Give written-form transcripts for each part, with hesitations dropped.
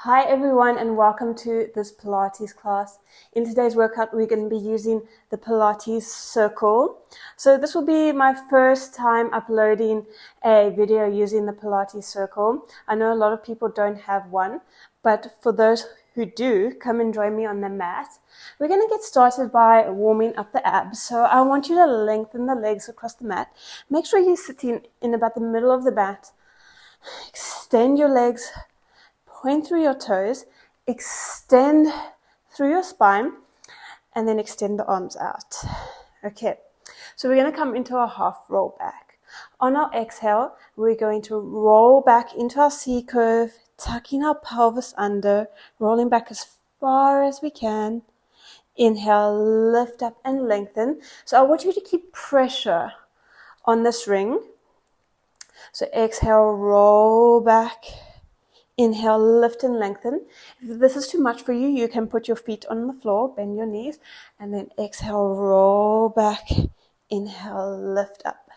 Hi everyone and welcome to this Pilates class. In today's workout we're going to be using the Pilates circle. So this will be my first time uploading a video using the Pilates circle. I know a lot of people don't have one, but for those who do, come and join me on the mat. We're going to get started by warming up the abs. So I want you to lengthen the legs across the mat. Make sure you're sitting in about the middle of the mat. Extend your legs. Point through your toes, extend through your spine, and then extend the arms out. Okay, so we're going to come into a half roll back. On our exhale, we're going to roll back into our C curve, tucking our pelvis under, rolling back as far as we can. Inhale, lift up and lengthen. So I want you to keep pressure on this ring. So exhale, roll back. Inhale, lift and lengthen. If this is too much for you, you can put your feet on the floor, bend your knees, and then exhale, roll back. Inhale, lift up.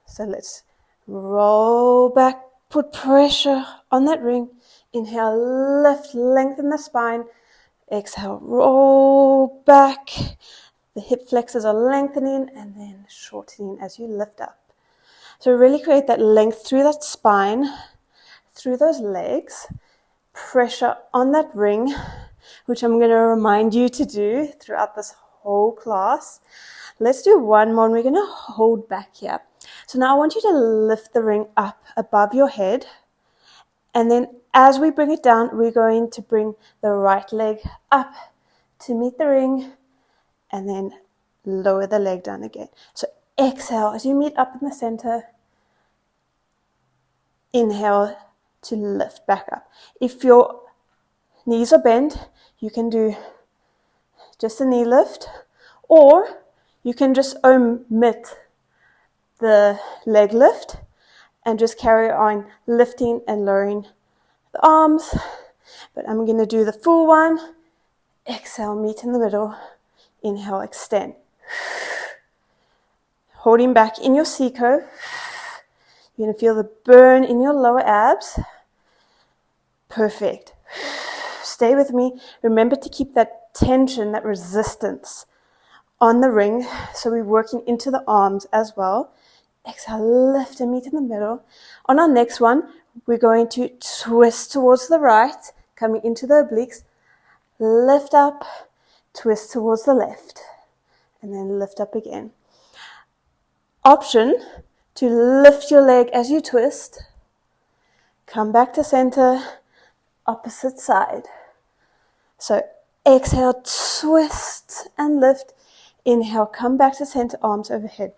So let's roll back, put pressure on that ring. Inhale, lift, lengthen the spine. Exhale, roll back. The hip flexors are lengthening and then shortening as you lift up. So really create that length through that spine, through those legs, pressure on that ring, which I'm going to remind you to do throughout this whole class. Let's do one more and we're going to hold back here. So now I want you to lift the ring up above your head, and then as we bring it down, we're going to bring the right leg up to meet the ring and then lower the leg down again. So exhale as you meet up in the center. Inhale to lift back up. If your knees are bent, you can do just a knee lift, or you can just omit the leg lift and just carry on lifting and lowering the arms. But I'm going to do the full one. Exhale, meet in the middle. Inhale, extend. Holding back in your C curve. You're going to feel the burn in your lower abs. Perfect. Stay with me. Remember to keep that tension, that resistance on the ring. So we're working into the arms as well. Exhale, lift and meet in the middle. On our next one, we're going to twist towards the right, coming into the obliques. Lift up, twist towards the left, and then lift up again. Option to lift your leg as you twist. Come back to center, opposite side. So exhale, twist and lift. Inhale, come back to center, arms overhead.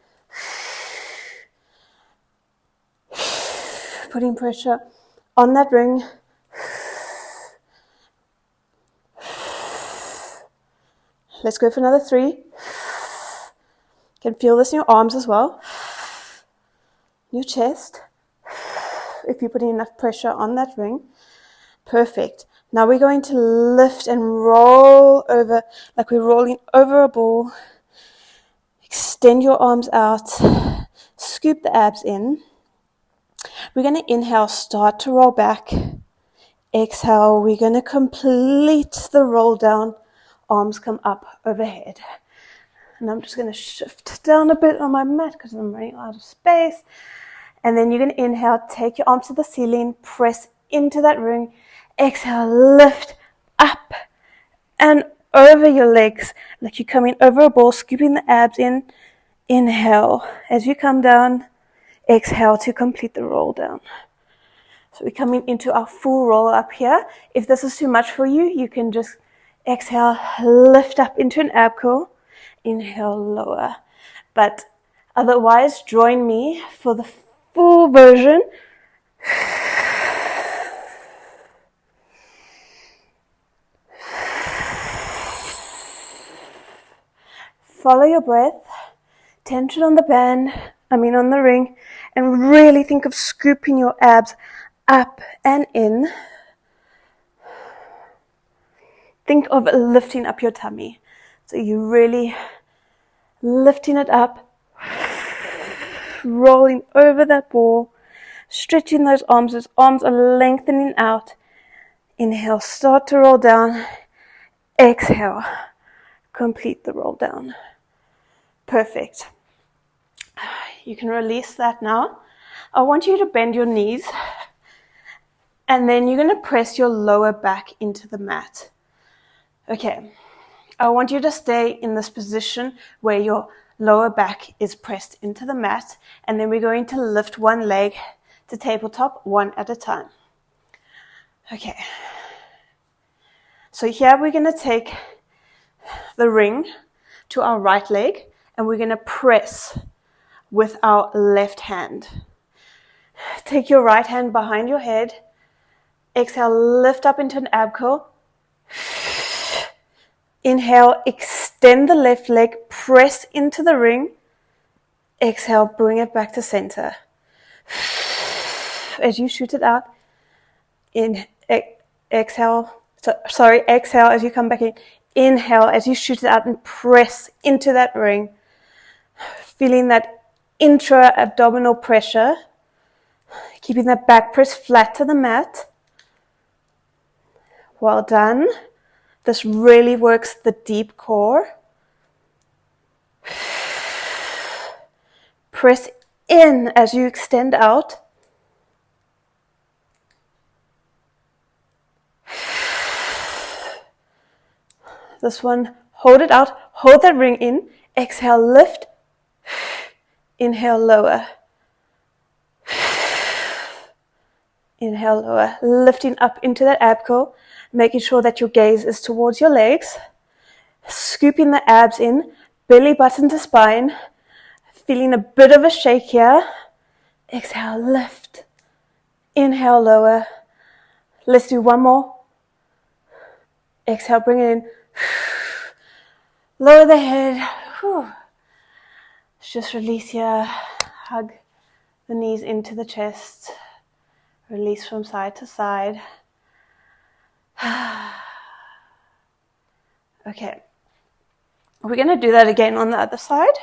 Putting pressure on that ring. Let's go for another 3. You can feel this in your arms as well. Your chest. If you're putting enough pressure on that ring. Perfect. Now we're going to lift and roll over like we're rolling over a ball. Extend your arms out. Scoop the abs in. We're going to inhale, start to roll back. Exhale, we're going to complete the roll down. Arms come up overhead. And I'm just going to shift down a bit on my mat because I'm running out of space. And then you're going to inhale, take your arms to the ceiling, press into that ring. Exhale, lift up and over your legs, like you're coming over a ball, scooping the abs in. Inhale as you come down. Exhale to complete the roll down. So we're coming into our full roll up here. If this is too much for you, you can just exhale, lift up into an ab curl. Inhale, lower. But otherwise, join me for the full version. Follow your breath. Tension on the band, on the ring, and really think of scooping your abs up and in. Think of lifting up your tummy. So you're really lifting it up, rolling over that ball, stretching those arms. Those arms are lengthening out. Inhale, start to roll down. Exhale, complete the roll down. Perfect. You can release that now. I want you to bend your knees, and then you're going to press your lower back into the mat. Okay, I want you to stay in this position where your lower back is pressed into the mat, and then we're going to lift one leg to tabletop, one at a time. Okay, so here we're going to take the ring to our right leg, and we're going to press with our left hand. Take your right hand behind your head. Exhale, lift up into an ab curl. Inhale, extend the left leg, press into the ring. Exhale, bring it back to center. As you shoot it out, exhale as you come back in. Inhale as you shoot it out and press into that ring. Feeling that intra-abdominal pressure. Keeping that back press flat to the mat. Well done. This really works the deep core. Press in as you extend out. This one, hold it out, hold that ring in. Exhale, lift. Inhale, lower. Inhale, lower. Lifting up into that ab curl, making sure that your gaze is towards your legs. Scooping the abs in, belly button to spine. Feeling a bit of a shake here. Exhale, lift. Inhale, lower. Let's do one more. Exhale, bring it in. Lower the head. Just release here. Hug the knees into the chest. Release from side to side. Okay. We're going to do that again on the other side.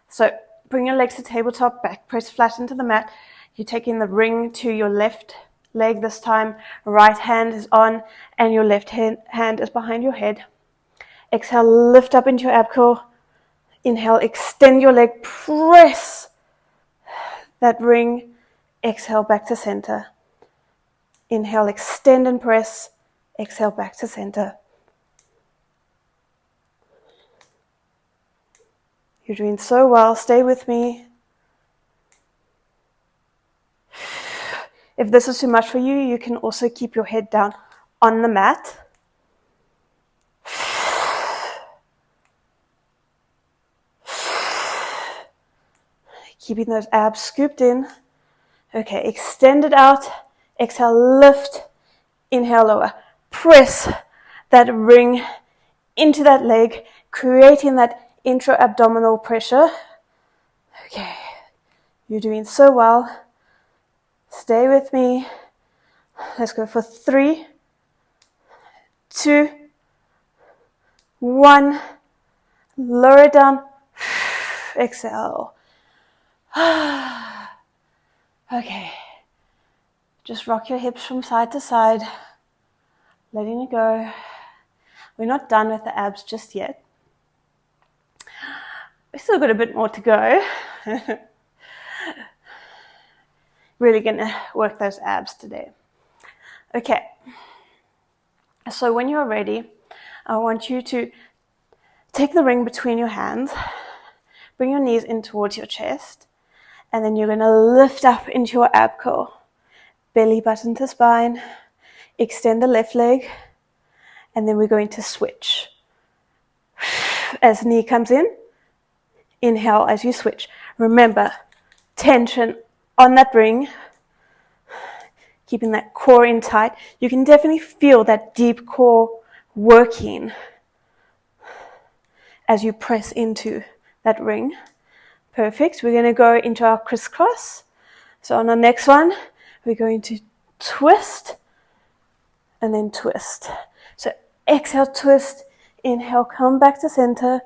So bring your legs to tabletop, back press flat into the mat. You're taking the ring to your left leg this time. Right hand is on and your left hand is behind your head. Exhale, lift up into your ab curl. Inhale, extend your leg, press that ring. Exhale, back to center. Inhale, extend and press. Exhale, back to center. You're doing so well. Stay with me. If this is too much for you, you can also keep your head down on the mat. Keeping those abs scooped in. Okay, extend it out. Exhale, lift. Inhale, lower. Press that ring into that leg, creating that intra-abdominal pressure. Okay, you're doing so well. Stay with me. Let's go for 3, 2, 1. Lower it down. Exhale. Okay. Just rock your hips from side to side. Letting it go. We're not done with the abs just yet. We've still got a bit more to go. Really going to work those abs today. Okay. So when you're ready, I want you to take the ring between your hands. Bring your knees in towards your chest. And then you're going to lift up into your ab curl. Belly button to spine. Extend the left leg. And then we're going to switch. As the knee comes in, inhale as you switch. Remember, tension on that ring. Keeping that core in tight. You can definitely feel that deep core working as you press into that ring. Perfect. We're going to go into our crisscross. So on the next one, we're going to twist and then twist. So exhale, twist. Inhale, come back to center.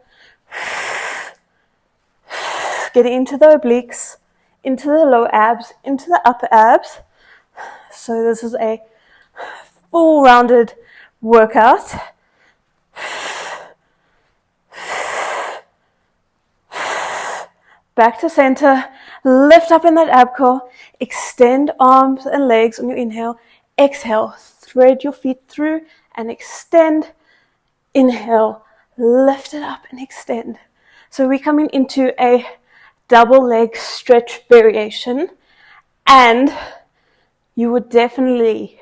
Get into the obliques, into the lower abs, into the upper abs. So this is a full rounded workout. Back to center, lift up in that ab curl, extend arms and legs on your inhale, exhale, thread your feet through and extend, inhale, lift it up and extend. So we're coming into a double leg stretch variation, and you would definitely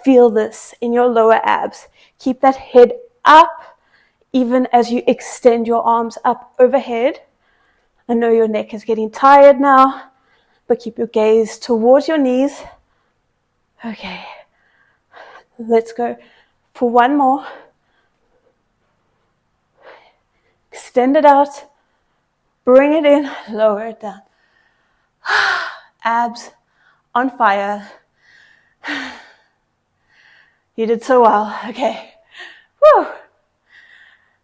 feel this in your lower abs. Keep that head up even as you extend your arms up overhead. I know your neck is getting tired now, but keep your gaze towards your knees. Okay, let's go for one more. Extend it out, bring it in, lower it down. Abs on fire. You did so well. Okay. Woo.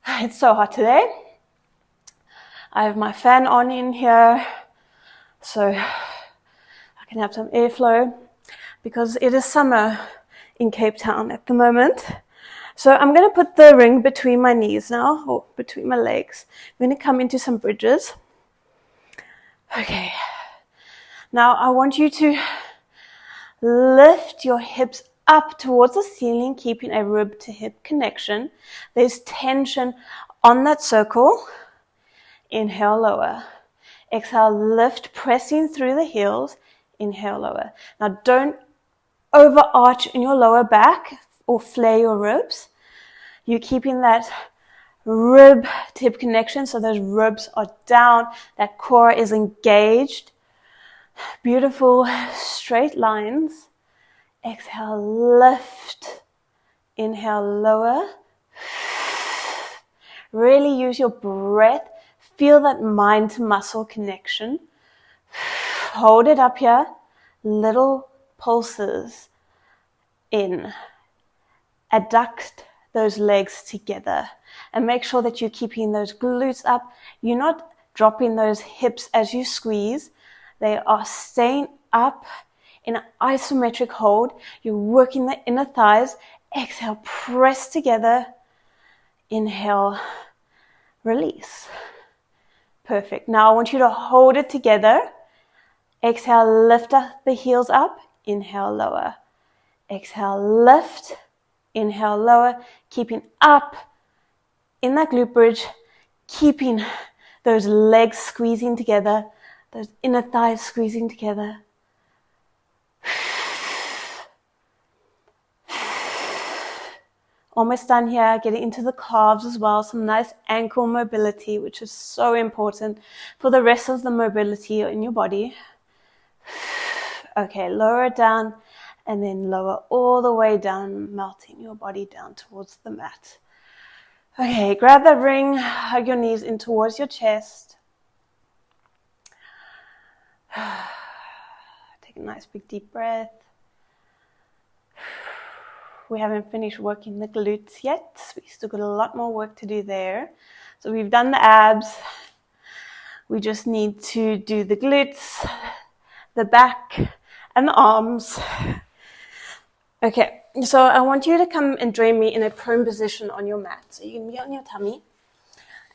It's so hot today. I have my fan on in here so I can have some airflow because it is summer in Cape Town at the moment. So I'm going to put the ring between my knees now, or between my legs. I'm going to come into some bridges. Okay. Now I want you to lift your hips up towards the ceiling, keeping a rib to hip connection. There's tension on that circle. Inhale, lower. Exhale, lift, pressing through the heels. Inhale, lower. Now don't overarch in your lower back or flare your ribs. You're keeping that rib to hip connection, so those ribs are down, that core is engaged. Beautiful straight lines. Exhale, lift. Inhale, lower. Really use your breath. Feel that mind to muscle connection. Hold it up here. Little pulses in. Adduct those legs together. And make sure that you're keeping those glutes up. You're not dropping those hips as you squeeze. They are staying up in an isometric hold. You're working the inner thighs. Exhale, press together. Inhale, release. Perfect. Now I want you to hold it together. Exhale, lift the heels up. Inhale, lower. Exhale, lift. Inhale, lower. Keeping up in that glute bridge. Keeping those legs squeezing together. Those inner thighs squeezing together. Almost done here, getting into the calves as well. Some nice ankle mobility, which is so important for the rest of the mobility in your body. Okay, lower it down and then lower all the way down, melting your body down towards the mat. Okay, grab that ring, hug your knees in towards your chest. Take a nice big deep breath. We haven't finished working the glutes yet. We still got a lot more work to do there. So we've done the abs. We just need to do the glutes, the back, and the arms. Okay, so I want you to come and join me in a prone position on your mat. So you can be on your tummy.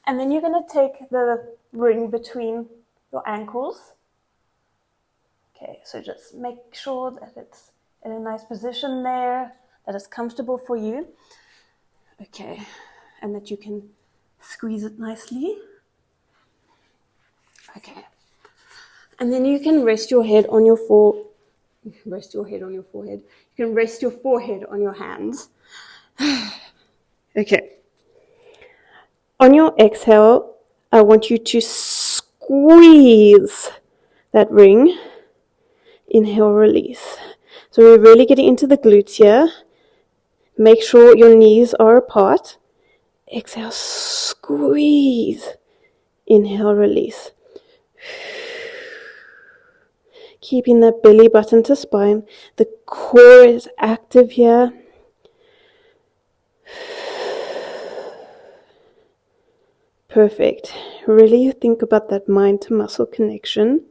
And then you're going to take the ring between your ankles. Okay, so just make sure that it's in a nice position there, that it's comfortable for you. Okay, and that you can squeeze it nicely. Okay, and then you can rest your head on your forehead. You can rest your forehead on your hands. Okay. On your exhale, I want you to squeeze that ring. Inhale, release. So we're really getting into the glutes here. Make sure your knees are apart. Exhale, squeeze. Inhale, release. Keeping that belly button to spine. The core is active here. Perfect. Really think about that mind to muscle connection.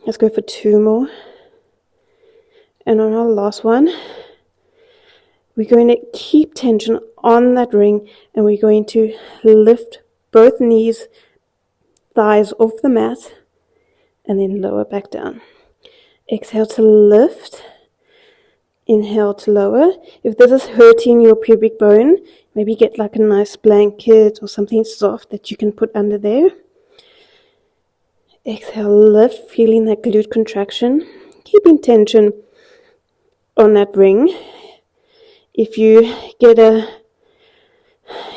Let's go for 2 more. And on our last one, we're going to keep tension on that ring, and we're going to lift both knees, thighs off the mat, and then lower back down. Exhale to lift. Inhale to lower. If this is hurting your pubic bone, maybe get like a nice blanket or something soft that you can put under there. Exhale, lift, feeling that glute contraction, keeping tension on that ring. If you get a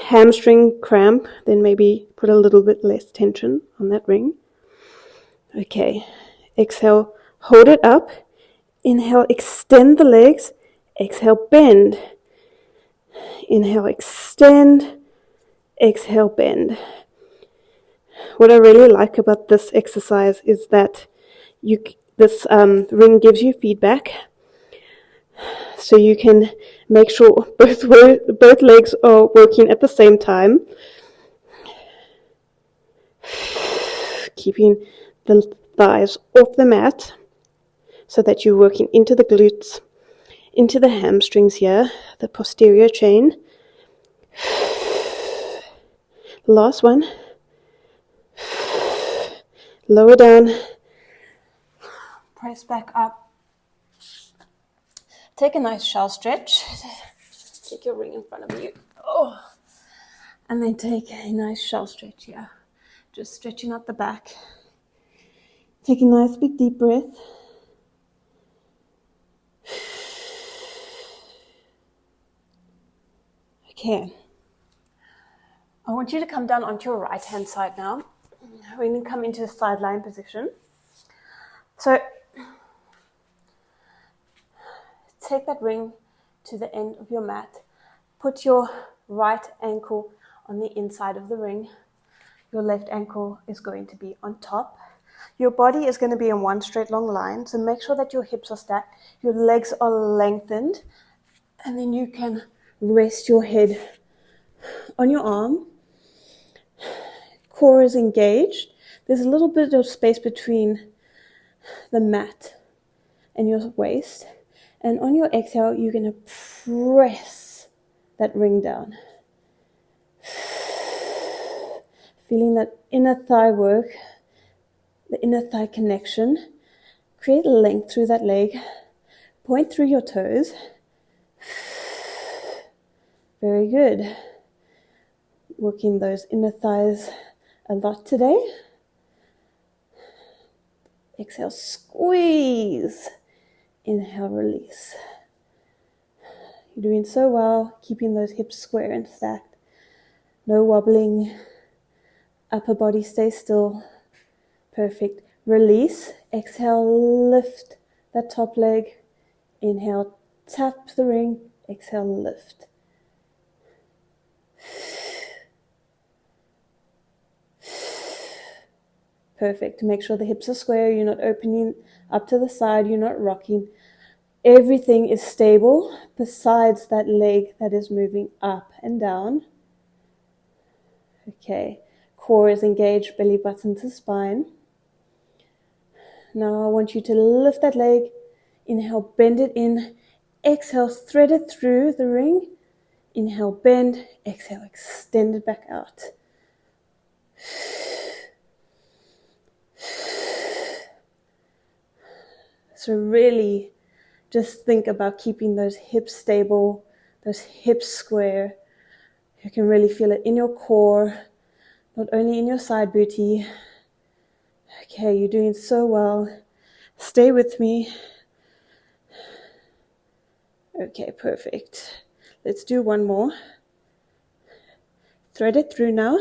hamstring cramp, then maybe put a little bit less tension on that ring. Okay, exhale, hold it up. Inhale, extend the legs. Exhale, bend. Inhale, extend. Exhale, bend. What I really like about this exercise is that this ring gives you feedback, so you can make sure both legs are working at the same time, keeping the thighs off the mat so that you're working into the glutes, into the hamstrings here, the posterior chain. Last one. Lower down. Press back up. Take a nice shell stretch. Take your ring in front of you. Oh. And then take a nice shell stretch here. Just stretching out the back. Take a nice big deep breath. Okay. I want you to come down onto your right hand side now. We're going to come into a side lying position. So take that ring to the end of your mat. Put your right ankle on the inside of the ring. Your left ankle is going to be on top. Your body is going to be in one straight long line, so make sure that your hips are stacked, your legs are lengthened, and then you can rest your head on your arm. Core is engaged. There's a little bit of space between the mat and your waist. And on your exhale, you're going to press that ring down. Feeling that inner thigh work, the inner thigh connection. Create length through that leg. Point through your toes. Very good. Working those inner thighs a lot today. Exhale, squeeze. Inhale, release. You're doing so well, keeping those hips square and stacked. No wobbling. Upper body stays still. Perfect. Release. Exhale, lift that top leg. Inhale, tap the ring. Exhale, lift. Perfect. Make sure the hips are square. You're not opening up to the side. You're not rocking. Everything is stable besides that leg that is moving up and down. Okay. Core is engaged, belly button to spine. Now I want you to lift that leg. Inhale, bend it in. Exhale, thread it through the ring. Inhale, bend. Exhale, extend it back out. So really just think about keeping those hips stable, those hips square. You can really feel it in your core, not only in your side booty. Okay, you're doing so well. Stay with me. Okay, perfect. Let's do one more. Thread it through now.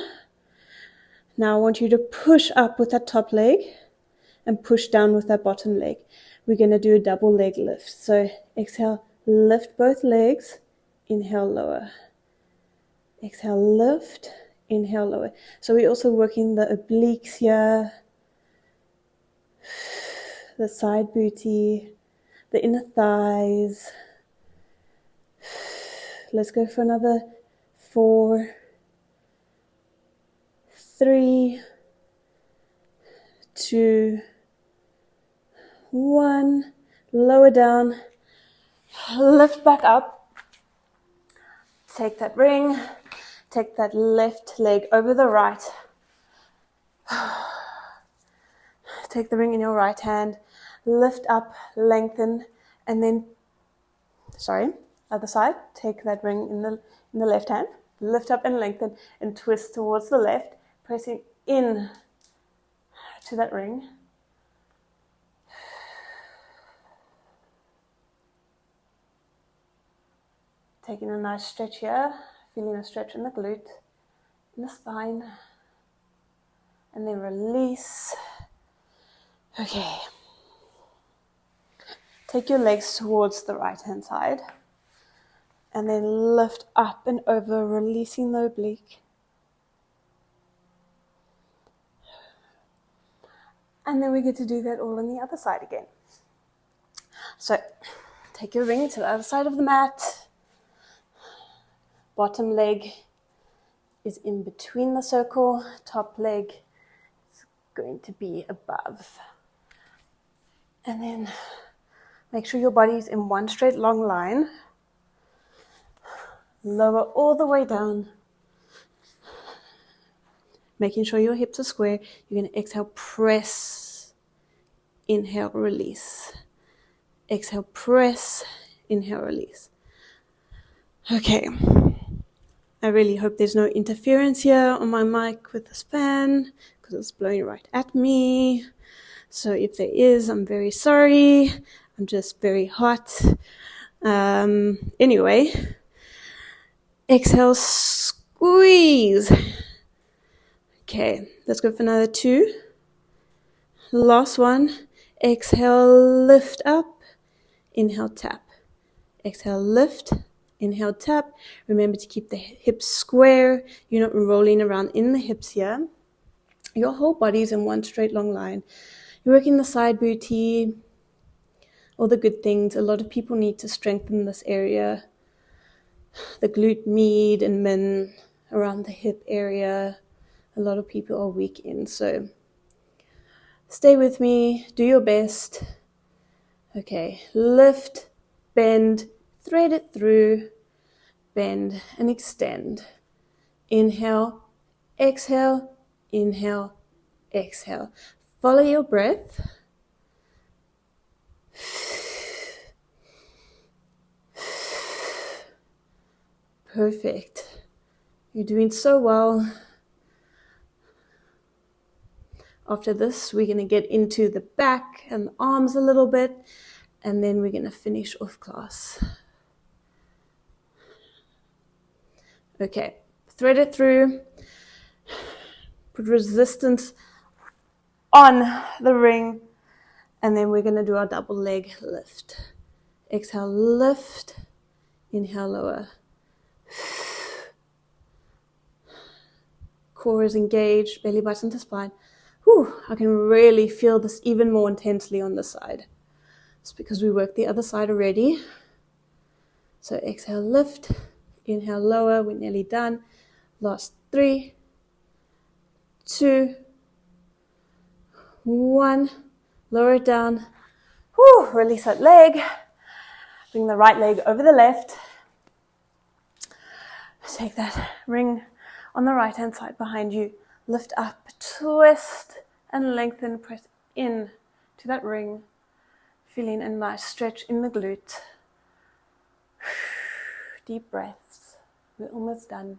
Now I want you to push up with that top leg and push down with that bottom leg. We're going to do a double leg lift. So exhale, lift both legs. Inhale, lower. Exhale, lift. Inhale, lower. So we're also working the obliques here, the side booty, the inner thighs. Let's go for another 4, 3, 2, 1, lower down, lift back up, take that ring, take that left leg over the right, take the ring in your right hand, lift up, lengthen, and then, other side, take that ring in the left hand, lift up and lengthen, and twist towards the left, pressing in to that ring. Taking a nice stretch here, feeling a stretch in the glute, in the spine, and then release. Okay. Take your legs towards the right hand side, and then lift up and over, releasing the oblique. And then we get to do that all on the other side again. So, take your ring to the other side of the mat. Bottom leg is in between the circle. Top leg is going to be above. And then make sure your body is in one straight long line. Lower all the way down. Making sure your hips are square. You're going to exhale, press. Inhale, release. Exhale, press. Inhale, release. Okay. I really hope there's no interference here on my mic with this fan because it's blowing right at me. So if there is, I'm very sorry. I'm just very hot. Anyway, exhale, squeeze. Okay, let's go for another 2. Last one. Exhale, lift up. Inhale, tap. Exhale, lift. Inhale, tap. Remember to keep the hips square. You're not rolling around in the hips here. Your whole body is in one straight long line. You're working the side booty, all the good things. A lot of people need to strengthen this area. The glute med and min around the hip area. A lot of people are weak in. So stay with me. Do your best. Okay. Lift, bend, thread it through, bend and extend. Inhale, exhale, inhale, exhale. Follow your breath. Perfect. You're doing so well. After this, we're going to get into the back and the arms a little bit, and then we're going to finish off class. Okay, thread it through, put resistance on the ring, and then we're going to do our double leg lift. Exhale, lift, inhale, lower. Core is engaged, belly button to spine. Whew, I can really feel this even more intensely on this side. It's because we worked the other side already. So exhale, lift. Inhale, lower. We're nearly done. Last 3, 2, 1. Lower it down. Whew, release that leg. Bring the right leg over the left. Take that ring on the right hand side behind you. Lift up, twist, and lengthen. Press in to that ring. Feeling a nice stretch in the glute. Deep breaths. We're almost done.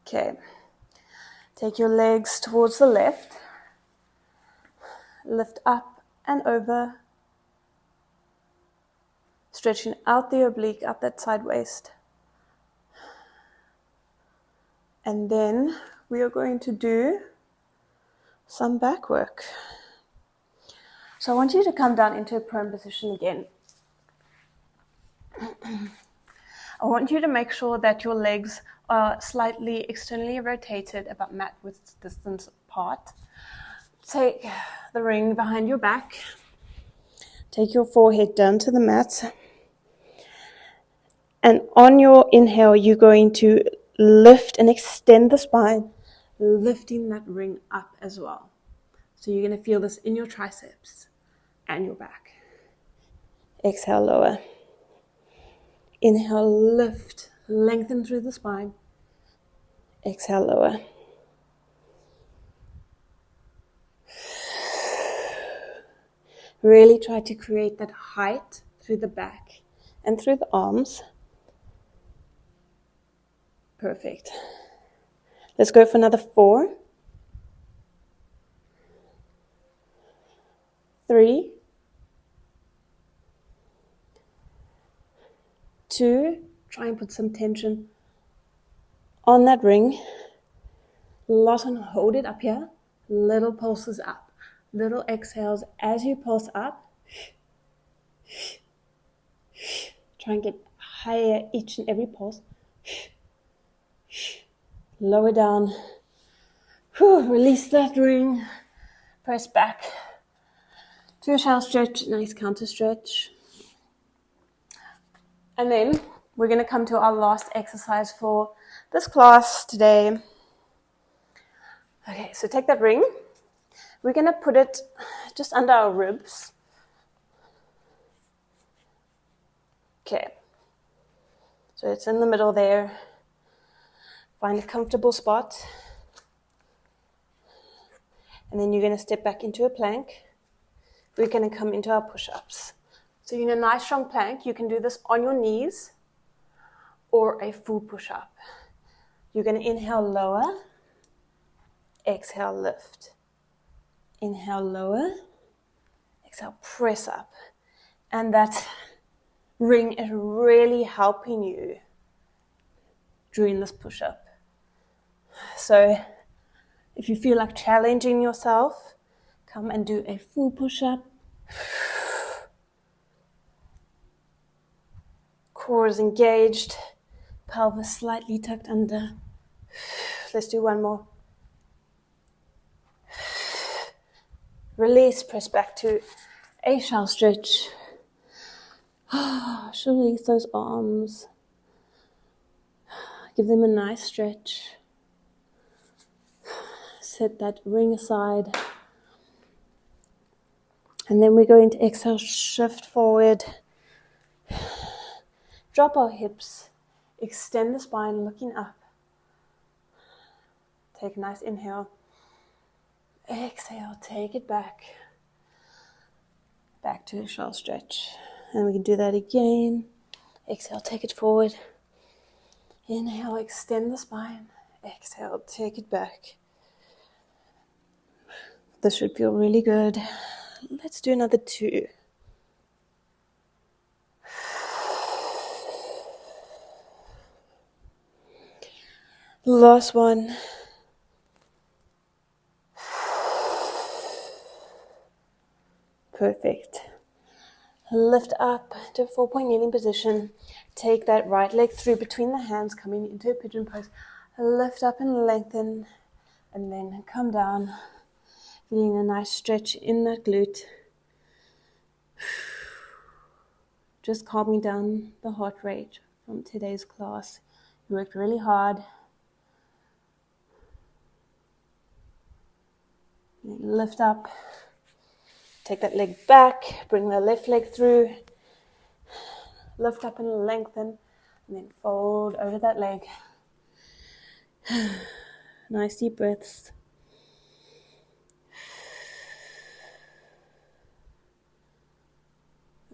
Okay. Take your legs towards the left. Lift up and over. Stretching out the oblique, out that side waist. And then we are going to do some back work. So I want you to come down into a prone position again. I want you to make sure that your legs are slightly externally rotated, about mat width distance apart. Take the ring behind your back. Take your forehead down to the mat. And on your inhale, you're going to lift and extend the spine. lifting that ring up as well. So you're going to feel this in your triceps and your back. Exhale, lower. Inhale, lift, lengthen through the spine. Exhale, lower. Really try to create that height through the back and through the arms. Perfect. Let's go for another 4, 3, 2, try and put some tension on that ring. Last one, hold it up here. Little pulses up. Little exhales as you pulse up. Try and get higher each and every pulse. Lower down. Release that ring. Press back to a shell stretch. Nice counter stretch. And then we're going to come to our last exercise for this class today. Okay, so take that ring. We're going to put it just under our ribs. Okay. So it's in the middle there. Find a comfortable spot. And then you're going to step back into a plank. We're going to come into our push-ups. So in a nice strong plank, you can do this on your knees or a full push-up. You're going to inhale, lower. Exhale, lift. Inhale, lower. Exhale, press up. And that ring is really helping you during this push-up. So if you feel like challenging yourself, come and do a full push-up. Core is engaged, pelvis slightly tucked under. Let's do one more. Release, press back to a shell stretch. Release those arms. Give them a nice stretch. Set that ring aside. And then we go into exhale, shift forward. Drop our hips. Extend the spine, looking up. Take a nice inhale. Exhale, take it back. Back to a shell stretch. And we can do that again. Exhale, take it forward. Inhale, extend the spine. Exhale, take it back. This should feel really good. Let's do another 2. Last one. Perfect. Lift up to a 4-point kneeling position. Take that right leg through between the hands, coming into a pigeon pose. Lift up and lengthen, and then come down. Feeling a nice stretch in that glute. Just calming down the heart rate from today's class. You worked really hard. Lift up. Take that leg back. Bring the left leg through. Lift up and lengthen. And then fold over that leg. Nice deep breaths.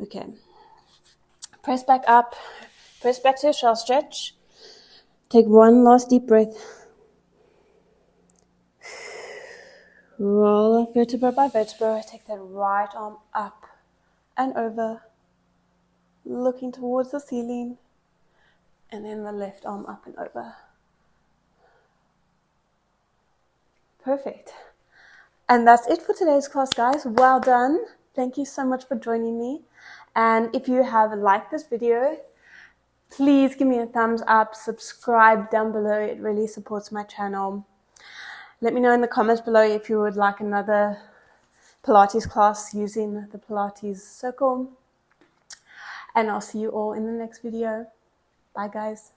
Okay. Press back up. Press back to a shell stretch. Take one last deep breath. Roll vertebra by vertebra. Take that right arm up and over, looking towards the ceiling, and then the left arm up and over. Perfect. And that's it for today's class, guys. Well done. Thank you so much for joining me. And if you have liked this video, please give me a thumbs up, subscribe down below. It really supports my channel. Let me know in the comments below if you would like another Pilates class using the Pilates circle. And I'll see you all in the next video. Bye, guys.